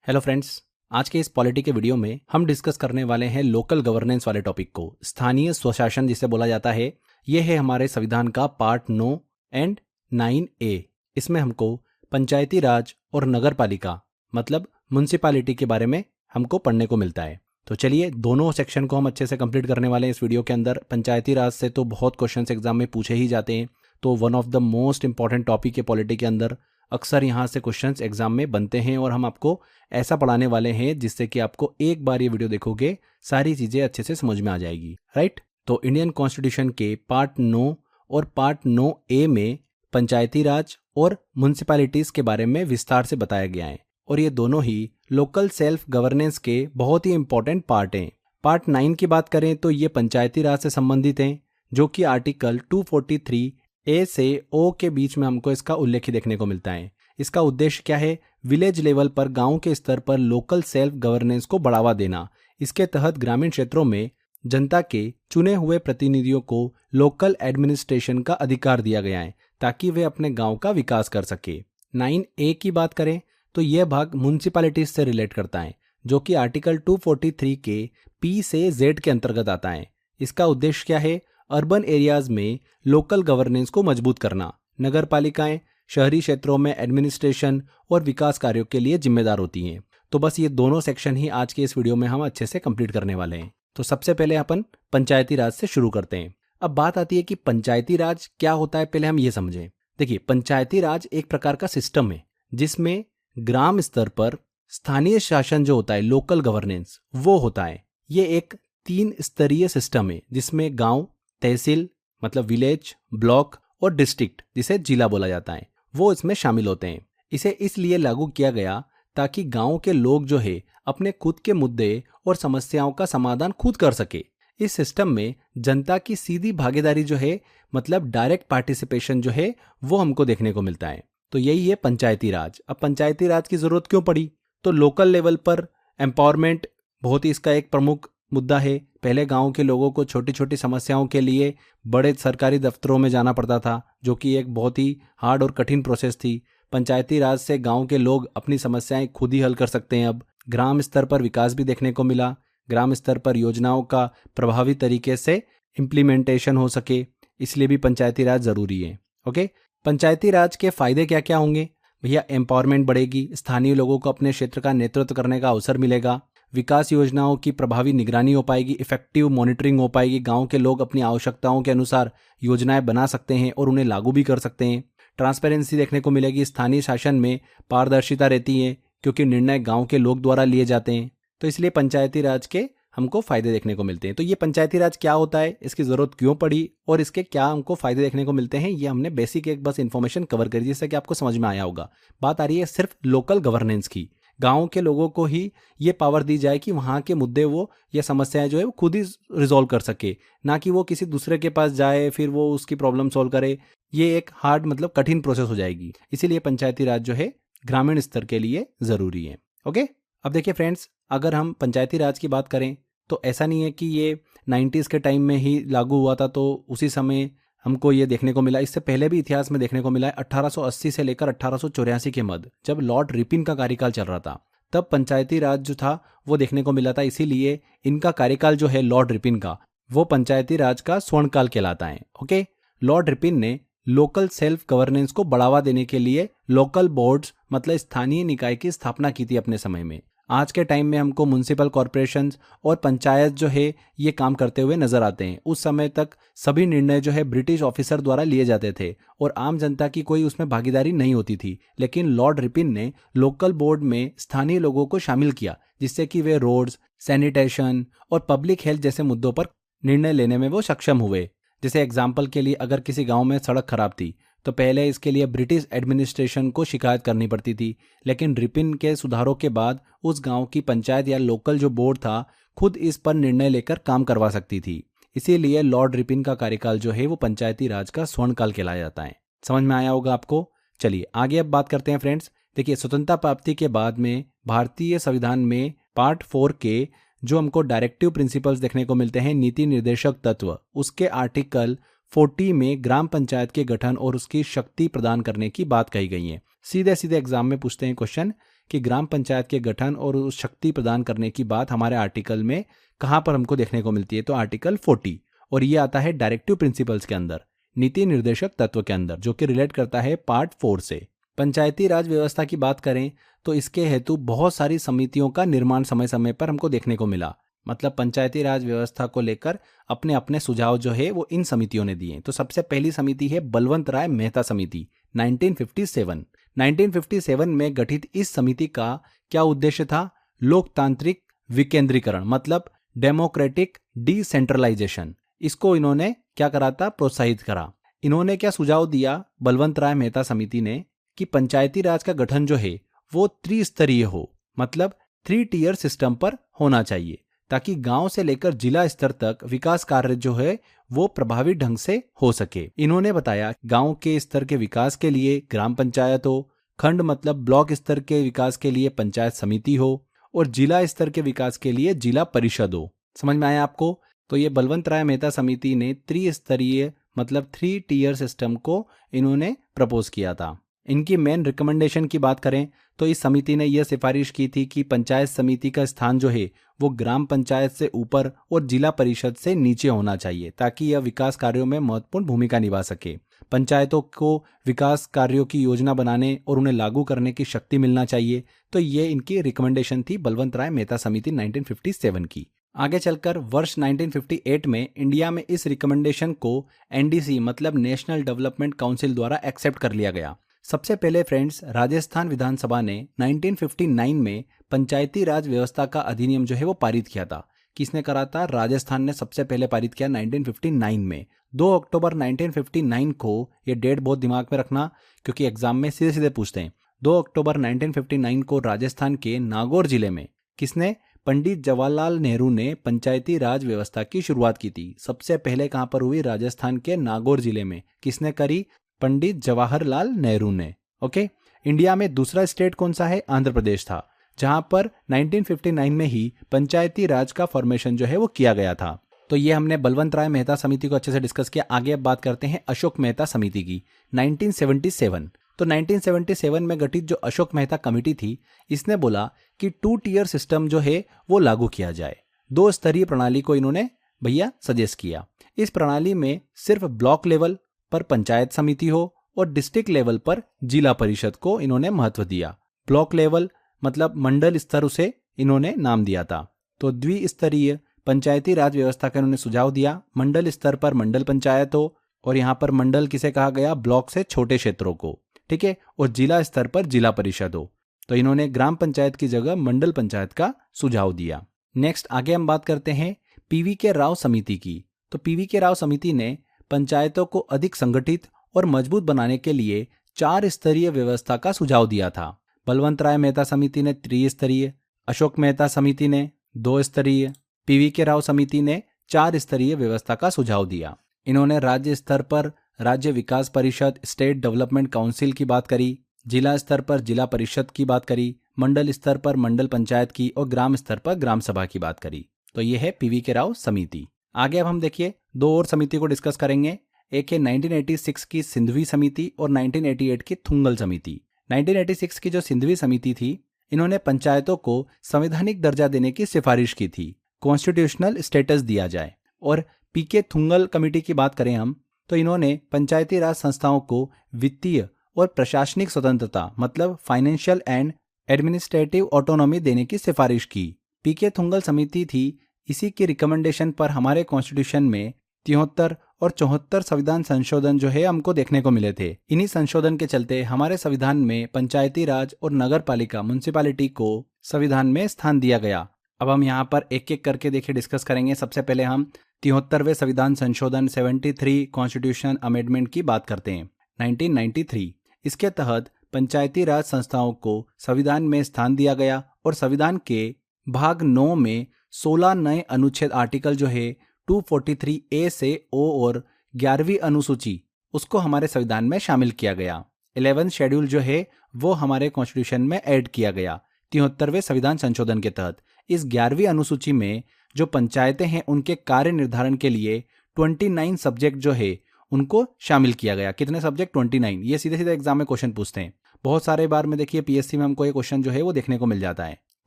Hello friends, आज के इस पॉलिटी के वीडियो में हम डिस्कस करने वाले हैं लोकल गवर्नेंस वाले टॉपिक को। स्थानीय स्वशासन जिसे बोला जाता है, ये है हमारे संविधान का पार्ट 9 एंड 9A। इसमें हमको पंचायती राज और नगर पालिका मतलब म्युनिसिपैलिटी के बारे में हमको पढ़ने को मिलता है। तो चलिए दोनों सेक्शन को हम अच्छे से कंप्लीट करने वाले हैं इस वीडियो के अंदर। पंचायती राज से तो बहुत क्वेश्चंस एग्जाम में पूछे ही जाते हैं, तो one of the most important topic है पॉलिटी के अंदर। अक्सर यहाँ से क्वेश्चंस एग्जाम में बनते हैं और हम आपको ऐसा पढ़ाने वाले हैं जिससे कि आपको एक बार ये वीडियो देखोगे सारी चीज़ें अच्छे से समझ में आ जाएगी, राइट। तो इंडियन कॉन्स्टिट्यूशन के पार्ट 9 और पार्ट 9A में पंचायती राज और म्युनिसिपैलिटीज़ के बारे में विस्तार से बताया गया है और ये दोनों ही लोकल सेल्फ गवर्नेंस के बहुत ही इंपॉर्टेंट पार्ट हैं। पार्ट 9 की बात करें तो ये पंचायती राज से संबंधित हैं, जो कि आर्टिकल 243A से O के बीच में हमको इसका उल्लेख देखने को मिलता है। इसका उद्देश्य क्या है? विलेज लेवल पर, गांव के स्तर पर लोकल सेल्फ गवर्नेंस को बढ़ावा देना। इसके तहत ग्रामीण क्षेत्रों में जनता के चुने हुए प्रतिनिधियों को लोकल एडमिनिस्ट्रेशन का अधिकार दिया गया है ताकि वे अपने गांव का विकास कर सके। 9A की बात करें तो यह भाग म्युनिसिपैलिटीज से रिलेट करता है, जो कि आर्टिकल 243 के P से Z के अंतर्गत आता है। इसका उद्देश्य क्या है? अर्बन एरियाज में लोकल गवर्नेंस को मजबूत करना। नगर पालिकाएं शहरी क्षेत्रों में एडमिनिस्ट्रेशन और विकास कार्यों के लिए जिम्मेदार होती हैं। तो बस ये दोनों सेक्शन ही आज के इस वीडियो में हम अच्छे से कंप्लीट करने वाले हैं। तो सबसे पहले अपन पंचायती राज से शुरू करते हैं। अब बात आती है कि पंचायती राज क्या होता है, पहले हम ये समझें। देखिए, पंचायती राज एक प्रकार का सिस्टम है जिसमें ग्राम स्तर पर स्थानीय शासन जो होता है, लोकल गवर्नेंस, वो होता है। ये एक 3 स्तरीय सिस्टम है जिसमें गांव, तहसील मतलब विलेज, ब्लॉक और डिस्ट्रिक्ट जिसे जिला बोला जाता है, वो इसमें शामिल होते हैं। इसे इसलिए लागू किया गया ताकि गांव के लोग जो है अपने खुद के मुद्दे और समस्याओं का समाधान खुद कर सके। इस सिस्टम में जनता की सीधी भागीदारी जो है मतलब डायरेक्ट पार्टिसिपेशन जो है वो हमको देखने को मिलता है। तो यही है पंचायती राज। अब पंचायती राज की जरूरत क्यों पड़ी? तो लोकल लेवल पर एम्पावरमेंट बहुत ही इसका एक प्रमुख मुद्दा है। पहले गांव के लोगों को छोटी छोटी समस्याओं के लिए बड़े सरकारी दफ्तरों में जाना पड़ता था, जो कि एक बहुत ही हार्ड और कठिन प्रोसेस थी। पंचायती राज से गांव के लोग अपनी समस्याएं खुद ही हल कर सकते हैं। अब ग्राम स्तर पर विकास भी देखने को मिला। ग्राम स्तर पर योजनाओं का प्रभावी तरीके से इम्प्लीमेंटेशन हो सके, इसलिए भी पंचायती राज जरूरी है। ओके, पंचायती राज के फायदे क्या क्या होंगे? भैया, एम्पावरमेंट बढ़ेगी, स्थानीय लोगों को अपने क्षेत्र का नेतृत्व करने का अवसर मिलेगा, विकास योजनाओं की प्रभावी निगरानी हो पाएगी, इफेक्टिव मॉनिटरिंग हो पाएगी, गांव के लोग अपनी आवश्यकताओं के अनुसार योजनाएं बना सकते हैं और उन्हें लागू भी कर सकते हैं। ट्रांसपेरेंसी देखने को मिलेगी, स्थानीय शासन में पारदर्शिता रहती है क्योंकि निर्णय गांव के लोग द्वारा लिए जाते हैं। तो इसलिए पंचायती राज के हमको फायदे देखने को मिलते हैं। तो ये पंचायती राज क्या होता है, इसकी जरूरत क्यों पड़ी और इसके क्या हमको फायदे देखने को मिलते हैं, ये हमने बेसिक एक बस इन्फॉर्मेशन कवर करी जिससे कि आपको समझ में आया होगा। बात आ रही है सिर्फ लोकल गवर्नेंस की। गांव के लोगों को ही ये पावर दी जाए कि वहाँ के मुद्दे वो या समस्याएं जो है वो खुद ही रिजॉल्व कर सके, ना कि वो किसी दूसरे के पास जाए फिर वो उसकी प्रॉब्लम सॉल्व करे। ये एक हार्ड मतलब कठिन प्रोसेस हो जाएगी। इसीलिए पंचायती राज जो है ग्रामीण स्तर के लिए जरूरी है। ओके, अब देखिए फ्रेंड्स, अगर हम पंचायती राज की बात करें तो ऐसा नहीं है कि ये 90s के टाइम में ही लागू हुआ था तो उसी समय हमको ये देखने को मिला। इससे पहले भी इतिहास में देखने को मिला है। 1880 से लेकर 1884 के मध्य जब लॉर्ड रिपिन का कार्यकाल चल रहा था, तब पंचायती राज जो था वो देखने को मिला था। इसीलिए इनका कार्यकाल जो है लॉर्ड रिपिन का, वो पंचायती राज का स्वर्णकाल कहलाता है। ओके, लॉर्ड रिपिन ने लोकल सेल्फ गवर्नेंस को बढ़ावा देने के लिए लोकल बोर्ड्स मतलब स्थानीय निकाय की स्थापना की थी अपने समय में। आज के टाइम में हमको म्युनिसिपल कॉरपोरेशंस और पंचायत जो है ये काम करते हुए नजर आते हैं। उस समय तक सभी निर्णय जो है ब्रिटिश ऑफिसर द्वारा लिए जाते थे और आम जनता की कोई उसमें भागीदारी नहीं होती थी। लेकिन लॉर्ड रिपिन ने लोकल बोर्ड में स्थानीय लोगों को शामिल किया, जिससे कि वे रोड्स, सैनिटेशन और पब्लिक हेल्थ जैसे मुद्दों पर निर्णय लेने में वो सक्षम हुए। जैसे एग्जाम्पल के लिए, अगर किसी गाँव में सड़क खराब थी तो पहले इसके लिए ब्रिटिश एडमिनिस्ट्रेशन को शिकायत करनी पड़ती थी, लेकिन रिपिन के सुधारों के बाद उस गांव की पंचायत या लोकल जो बोर्ड था खुद इस पर निर्णय लेकर काम करवा सकती थी। इसीलिए लॉर्ड रिपिन का कार्यकाल जो है वो पंचायती राज का स्वर्णकाल कहलाया जाता है। समझ में आया होगा आपको? चलिए आगे अब बात करते हैं फ्रेंड्स। देखिए, स्वतंत्रता प्राप्ति के बाद में भारतीय संविधान में पार्ट 4 के जो हमको डायरेक्टिव प्रिंसिपल्स देखने को मिलते हैं, नीति निर्देशक तत्व, उसके आर्टिकल 40 में ग्राम पंचायत के गठन और उसकी शक्ति प्रदान करने की बात कही गई है। सीधे सीधे एग्जाम में पूछते हैं क्वेश्चन कि ग्राम पंचायत के गठन और उस शक्ति प्रदान करने की बात हमारे आर्टिकल में कहाँ पर हमको देखने को मिलती है, तो आर्टिकल 40, और ये आता है डायरेक्टिव प्रिंसिपल्स के अंदर, नीति निर्देशक तत्व के अंदर, जो कि रिलेट करता है पार्ट 4 से। पंचायती राज व्यवस्था की बात करें तो इसके हेतु बहुत सारी समितियों का निर्माण समय समय पर हमको देखने को मिला। मतलब पंचायती राज व्यवस्था को लेकर अपने अपने सुझाव जो है वो इन समितियों ने दिए। तो सबसे पहली समिति है बलवंत राय मेहता समिति 1957। 1957 में गठित इस समिति का क्या उद्देश्य था? लोकतांत्रिक विकेंद्रीकरण, मतलब डेमोक्रेटिक डिसेंट्रलाइजेशन। इसको इन्होंने क्या करा था? प्रोत्साहित करा। इन्होंने क्या सुझाव दिया बलवंत राय मेहता समिति ने कि पंचायती राज का गठन जो है वो त्रिस्तरीय हो, मतलब 3 टियर सिस्टम पर होना चाहिए, ताकि गांव से लेकर जिला स्तर तक विकास कार्य जो है वो प्रभावी ढंग से हो सके। इन्होंने बताया गांव के स्तर के विकास के लिए ग्राम पंचायत हो, खंड मतलब ब्लॉक स्तर के विकास के लिए पंचायत समिति हो, और जिला स्तर के विकास के लिए जिला परिषद हो। समझ में आया आपको? तो ये बलवंत राय मेहता समिति ने त्रिस्तरीय मतलब 3 टियर सिस्टम को इन्होंने प्रपोज किया था। इनकी मेन रिकमेंडेशन की बात करें तो इस समिति ने यह सिफारिश की थी कि पंचायत समिति का स्थान जो है वो ग्राम पंचायत से ऊपर और जिला परिषद से नीचे होना चाहिए, ताकि यह विकास कार्यों में महत्वपूर्ण भूमिका निभा सके। पंचायतों को विकास कार्यों की योजना बनाने और उन्हें लागू करने की शक्ति मिलना चाहिए। तो ये इनकी रिकमेंडेशन थी बलवंत राय मेहता समिति 1957 की। आगे चलकर वर्ष 1958 में इंडिया में इस रिकमेंडेशन को NDC मतलब नेशनल डेवलपमेंट काउंसिल द्वारा एक्सेप्ट कर लिया गया। सबसे पहले फ्रेंड्स, राजस्थान विधानसभा ने 1959 में पंचायती राज व्यवस्था का अधिनियम जो है वो पारित किया था। किसने करा था? राजस्थान ने सबसे पहले पारित किया 1959 में। 2 अक्टूबर 1959 को, ये डेट बहुत दिमाग में रखना क्योंकि एग्जाम में सीधे सीधे पूछते हैं। 2 अक्टूबर 1959 को राजस्थान के नागौर जिले में किसने? पंडित जवाहरलाल नेहरू ने पंचायती राज व्यवस्था की शुरुआत की थी। सबसे पहले कहां पर हुई? राजस्थान के नागौर जिले में। किसने करी? पंडित जवाहरलाल नेहरू ने। ओके। इंडिया में दूसरा स्टेट कौन सा है? आंध्र प्रदेश था, जहां पर 1959 में ही पंचायती राज का फॉर्मेशन जो है वो किया गया था। तो ये हमने बलवंत राय मेहता समिति को अच्छे से डिस्कस किया। आगे अब बात करते हैं अशोक मेहता समिति की 1977। तो 1977 में गठित जो अशोक मेहता कमेटी थी, इसने बोला कि 2 टियर सिस्टम जो है वो लागू किया जाए। 2 स्तरीय प्रणाली को इन्होंने भैया सजेस्ट किया। इस प्रणाली में सिर्फ ब्लॉक लेवल पर पंचायत समिति हो और डिस्ट्रिक्ट लेवल पर जिला परिषद को इन्होंने महत्व दिया। ब्लॉक लेवल मतलब मंडल स्तर उसे इन्होंने नाम दिया था। तो द्विस्तरीय पंचायती राज व्यवस्था का इन्होंने सुझाव दिया। मंडल स्तर पर मंडल पंचायत हो, और यहाँ पर मंडल किसे कहा गया? ब्लॉक से छोटे क्षेत्रों को, ठीक है, और जिला स्तर पर जिला परिषद हो। तो इन्होंने ग्राम पंचायत की जगह मंडल पंचायत का सुझाव दिया। नेक्स्ट आगे हम बात करते हैं PV.K. राव समिति की। तो PV.K. राव समिति ने पंचायतों को अधिक संगठित और मजबूत बनाने के लिए 4 स्तरीय व्यवस्था का सुझाव दिया था। बलवंत राय मेहता समिति ने त्रिस्तरीय, अशोक मेहता समिति ने 2 स्तरीय, PV.K. राव समिति ने 4 स्तरीय व्यवस्था का सुझाव दिया। इन्होंने राज्य स्तर पर राज्य विकास परिषद स्टेट डेवलपमेंट काउंसिल की बात करी, जिला स्तर पर जिला परिषद की बात करी, मंडल स्तर पर मंडल पंचायत की, और ग्राम स्तर पर ग्राम सभा की बात करी। तो ये है PV.K. राव समिति। आगे अब हम देखिए 2 और समिति को डिस्कस करेंगे। एक है 1986 की सिंधवी समिति और 1988 की थुंगल समिति। 1986 की जो सिंधवी समिति थी, इन्होंने पंचायतों को संवैधानिक दर्जा देने की सिफारिश की थी, कॉन्स्टिट्यूशनल स्टेटस दिया जाए। और PK थुंगल कमेटी की बात करें हम, तो इन्होंने पंचायती राज संस्थाओं को वित्तीय और प्रशासनिक स्वतंत्रता मतलब फाइनेंशियल एंड एडमिनिस्ट्रेटिव ऑटोनॉमी देने की सिफारिश की। PK थुंगल समिति थी। इसी की रिकमेंडेशन पर हमारे कॉन्स्टिट्यूशन में 73 और 74 संविधान संशोधन जो है हमको देखने को मिले थे। इन्हीं संशोधन के चलते हमारे संविधान में पंचायती राज और नगर पालिका म्युनिसिपैलिटी को संविधान में स्थान दिया गया। अब हम यहाँ पर एक एक करके देखिए डिस्कस करेंगे। सबसे पहले हम 73वें संविधान संशोधन 73 कॉन्स्टिट्यूशन अमेंडमेंट की बात करते हैं 1993। इसके तहत पंचायती राज संस्थाओं को संविधान में स्थान दिया गया और संविधान के भाग 9 में 16 नए अनुच्छेद आर्टिकल जो है 243A से O और 11वीं अनुसूची उसको हमारे संविधान में शामिल किया गया। 11th शेड्यूल जो है वो हमारे कॉन्स्टिट्यूशन में ऐड किया गया 73वें संविधान संशोधन के तहत। इस 11वीं अनुसूची में जो पंचायतें हैं उनके कार्य निर्धारण के लिए 29 सब्जेक्ट जो है उनको शामिल किया गया। कितने सब्जेक्ट? 29। ये सीधे सीधे एग्जाम में क्वेश्चन पूछते हैं। बहुत सारे बार में देखिए पीएससी में हमको ये क्वेश्चन जो है वो देखने को मिल जाता है।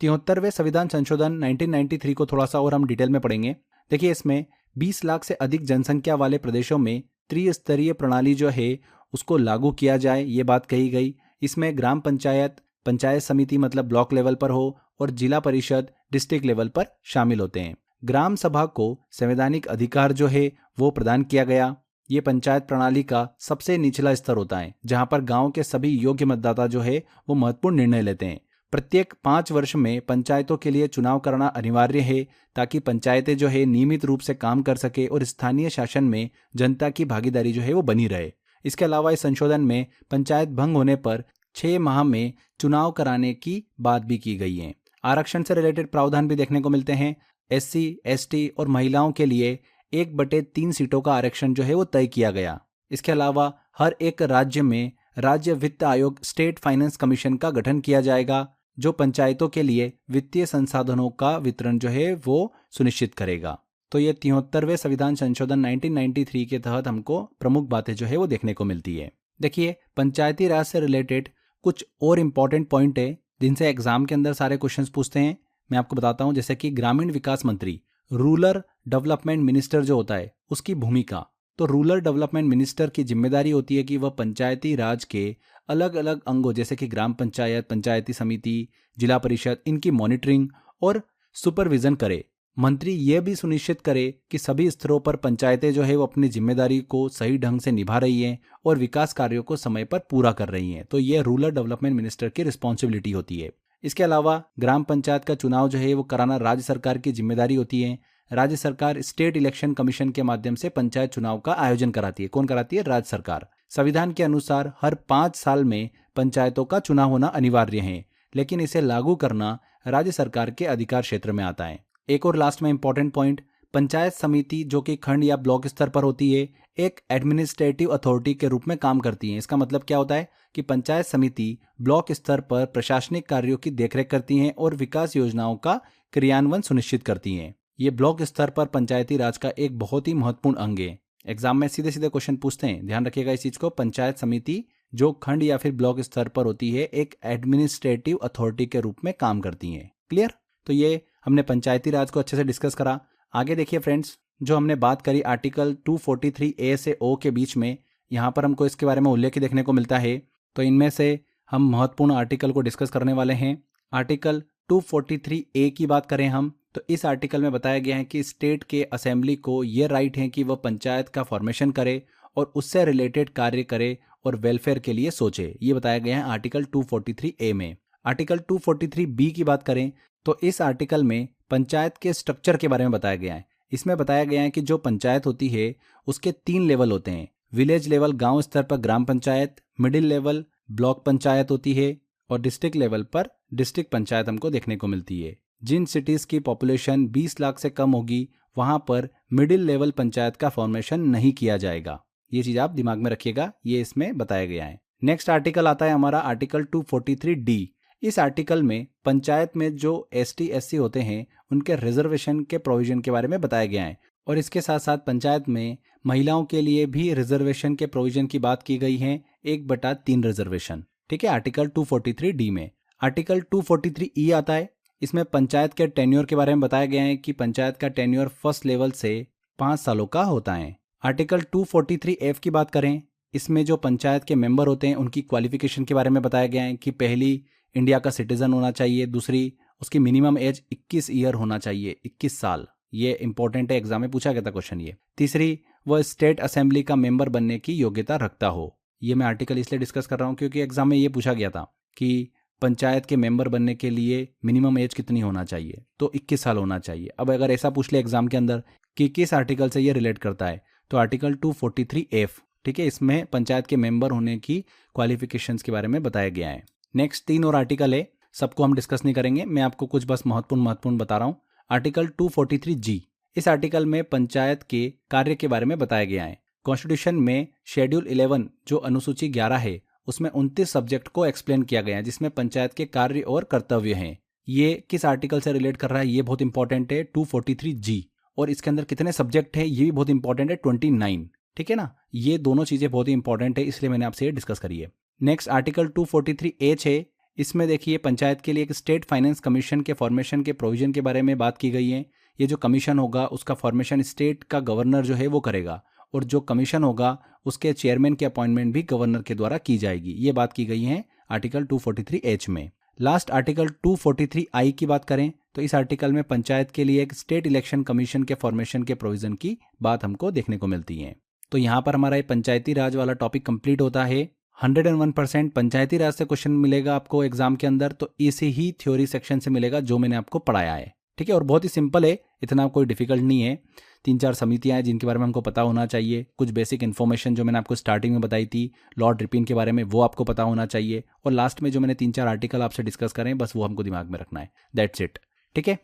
73वें संविधान संशोधन 1993 को थोड़ा सा और हम डिटेल में पढ़ेंगे। देखिए इसमें 20 लाख से अधिक जनसंख्या वाले प्रदेशों में त्रिस्तरीय प्रणाली जो है उसको लागू किया जाए, ये बात कही गई। इसमें ग्राम पंचायत, पंचायत समिति मतलब ब्लॉक लेवल पर हो, और जिला परिषद डिस्ट्रिक्ट लेवल पर शामिल होते हैं। ग्राम सभा को संवैधानिक अधिकार जो है वो प्रदान किया गया। ये पंचायत प्रणाली का सबसे निचला स्तर होता है जहां पर गांव के सभी योग्य मतदाता जो है वो महत्वपूर्ण निर्णय लेते हैं। प्रत्येक 5 वर्ष में पंचायतों के लिए चुनाव करना अनिवार्य है ताकि पंचायतें जो है नियमित रूप से काम कर सके और स्थानीय शासन में जनता की भागीदारी जो है वो बनी रहे। इसके अलावा इस संशोधन में पंचायत भंग होने पर 6 माह में चुनाव कराने की बात भी की गई है। आरक्षण से रिलेटेड प्रावधान भी देखने को मिलते हैं। SC, ST और महिलाओं के लिए 1/3 सीटों का आरक्षण जो है वो तय किया गया। इसके अलावा हर एक राज्य में राज्य वित्त आयोग स्टेट फाइनेंस कमीशन का गठन किया जाएगा जो पंचायतों के लिए वित्तीय संसाधनों का वितरण जो है वो सुनिश्चित करेगा। तो ये 73वें संविधान संशोधन 1993 के तहत हमको प्रमुख बातें जो है वो देखने को मिलती है। देखिए पंचायती राज से रिलेटेड कुछ और इम्पोर्टेंट पॉइंट है जिनसे एग्जाम के अंदर सारे क्वेश्चंस पूछते हैं। मैं आपको बताता हूं, जैसे कि ग्रामीण विकास मंत्री, रूरल डेवलपमेंट मिनिस्टर जो होता है उसकी भूमिका। तो रूरल डेवलपमेंट मिनिस्टर की जिम्मेदारी होती है कि वह पंचायती राज के अलग अलग अंगों जैसे कि ग्राम पंचायत, पंचायती समिति, जिला परिषद, इनकी मॉनिटरिंग और सुपरविजन करे। मंत्री यह भी सुनिश्चित करे कि सभी स्तरों पर पंचायतें जो है वो अपनी जिम्मेदारी को सही ढंग से निभा रही हैं और विकास कार्यों को समय पर पूरा कर रही हैं। तो यह रूरल डेवलपमेंट मिनिस्टर की रिस्पॉन्सिबिलिटी होती है। इसके अलावा ग्राम पंचायत का चुनाव जो है वो कराना राज्य सरकार की जिम्मेदारी होती है। राज्य सरकार स्टेट इलेक्शन कमीशन के माध्यम से पंचायत चुनाव का आयोजन कराती है। कौन कराती है? राज्य सरकार। संविधान के अनुसार हर 5 साल में पंचायतों का चुनाव होना अनिवार्य है, लेकिन इसे लागू करना राज्य सरकार के अधिकार क्षेत्र में आता है। एक और लास्ट में इंपॉर्टेंट पॉइंट, पंचायत समिति जो कि खंड या ब्लॉक स्तर पर होती है एक एडमिनिस्ट्रेटिव अथॉरिटी के रूप में काम करती है। इसका मतलब क्या होता है कि पंचायत समिति ब्लॉक स्तर पर प्रशासनिक कार्यों की देखरेख करती हैं और विकास योजनाओं का क्रियान्वयन सुनिश्चित करती हैं। ये ब्लॉक स्तर पर पंचायती राज का एक बहुत ही महत्वपूर्ण अंग है। एग्जाम में सीधे सीधे क्वेश्चन पूछते हैं, ध्यान रखिएगा इस चीज को। पंचायत समिति जो खंड या फिर ब्लॉक स्तर पर होती है एक एडमिनिस्ट्रेटिव अथॉरिटी के रूप में काम करती है। क्लियर? तो ये हमने पंचायती राज को अच्छे से डिस्कस करा। आगे देखिए फ्रेंड्स, जो हमने बात करी आर्टिकल 243A से O के बीच में, यहाँ पर हमको इसके बारे में उल्लेख देखने को मिलता है। तो इनमें से हम महत्वपूर्ण आर्टिकल को डिस्कस करने वाले हैं। आर्टिकल 243A की बात करें हम, तो इस आर्टिकल में बताया गया है कि स्टेट के असेंबली को ये राइट है कि वह पंचायत का फॉर्मेशन करे और उससे रिलेटेड कार्य करे और वेलफेयर के लिए सोचे। ये बताया गया है आर्टिकल 243A में। आर्टिकल 243B की बात करें तो इस आर्टिकल में पंचायत के स्ट्रक्चर के बारे में बताया गया है। इसमें बताया गया है कि जो पंचायत होती है उसके 3 लेवल होते हैं। विलेज लेवल गांव स्तर पर ग्राम panchayat, middle level block panchayat होती है और डिस्ट्रिक्ट लेवल पर डिस्ट्रिक्ट पंचायत हमको देखने को मिलती है। जिन सिटीज की पॉपुलेशन 20 लाख से कम होगी वहां पर मिडिल लेवल पंचायत का फॉर्मेशन नहीं किया जाएगा। ये चीज आप दिमाग में रखिएगा, ये इसमें बताया गया है। नेक्स्ट आर्टिकल आता है हमारा आर्टिकल 243D। इस आर्टिकल में पंचायत में जो ST SC होते हैं उनके रिजर्वेशन के प्रोविजन के बारे में बताया गया है और इसके साथ साथ पंचायत में महिलाओं के लिए भी रिजर्वेशन के प्रोविजन की बात की गई है, 1/3 रिजर्वेशन। ठीक है, आर्टिकल 243D में। आर्टिकल 243E आता है। इसमें पंचायत के टेन्योर के बारे में बताया गया है कि पंचायत का टेन्योर फर्स्ट लेवल से 5 सालों का होता है। आर्टिकल 243F की बात करें, इसमें जो पंचायत के मेंबर होते हैं उनकी क्वालिफिकेशन के बारे में बताया गया है कि पहली इंडिया का सिटीजन होना चाहिए, दूसरी उसकी मिनिमम एज 21 ईयर होना चाहिए, 21 साल। ये इंपॉर्टेंट है, एग्जाम में पूछा गया था क्वेश्चन ये। तीसरी, वह स्टेट असेंबली का मेंबर बनने की योग्यता रखता हो। ये मैं आर्टिकल इसलिए डिस्कस कर रहा हूँ क्योंकि एग्जाम में ये पूछा गया था कि पंचायत के मेंबर बनने के लिए मिनिमम एज कितनी होना चाहिए, तो 21 साल होना चाहिए। अब अगर ऐसा पूछ ले एग्जाम के अंदर कि किस आर्टिकल से ये रिलेट करता है, तो आर्टिकल 243F। ठीक है, इसमें पंचायत के मेंबर होने की क्वालिफिकेशंस के बारे में बताया गया है। नेक्स्ट 3 और आर्टिकल है, सबको हम डिस्कस नहीं करेंगे, मैं आपको कुछ बस महत्वपूर्ण बता रहा हूँ। आर्टिकल 243G, इस आर्टिकल में पंचायत के कार्य के बारे में बताया गया है। कॉन्स्टिट्यूशन में शेड्यूल 11 जो अनुसूची 11 है उसमें 29 सब्जेक्ट को एक्सप्लेन किया गया है जिसमें पंचायत के कार्य और कर्तव्य हैं। ये किस आर्टिकल से रिलेट कर रहा है, ये बहुत इंपॉर्टेंट है, 243G। और इसके अंदर कितने सब्जेक्ट है ये भी बहुत इंपॉर्टेंट है, 29। ठीक है ना। ये दोनों चीज़ें बहुत ही इंपॉर्टेंट है, इसलिए मैंने आपसे ये डिस्कस करी है। नेक्स्ट आर्टिकल 243H है। इसमें देखिए पंचायत के लिए एक स्टेट फाइनेंस कमीशन के फॉर्मेशन के प्रोविजन के बारे में बात की गई है। ये जो कमीशन होगा उसका फॉर्मेशन स्टेट का गवर्नर जो है वो करेगा, और जो कमीशन होगा उसके चेयरमैन की अपॉइंटमेंट भी गवर्नर के द्वारा की जाएगी। ये बात की गई है आर्टिकल 243H में। लास्ट आर्टिकल 243I की बात करें तो इस आर्टिकल में पंचायत के लिए एक स्टेट इलेक्शन कमीशन के फॉर्मेशन के प्रोविजन की बात हमको देखने को मिलती है। तो यहाँ पर हमारा ये पंचायती राज वाला टॉपिक कंप्लीट होता है। 101% पंचायती राज से क्वेश्चन मिलेगा आपको एग्जाम के अंदर, तो इसी ही थ्योरी सेक्शन से मिलेगा जो मैंने आपको पढ़ाया है। ठीक है, और बहुत ही सिंपल है, इतना कोई डिफिकल्ट नहीं है। 3-4 समितियां हैं जिनके बारे में हमको पता होना चाहिए, कुछ बेसिक इन्फॉर्मेशन जो मैंने आपको स्टार्टिंग में बताई थी लॉर्ड रिपन के बारे में वो आपको पता होना चाहिए, और लास्ट में जो मैंने 3-4 आर्टिकल आपसे डिस्कस करें बस वो हमको दिमाग में रखना है, दैट्स इट। ठीक है,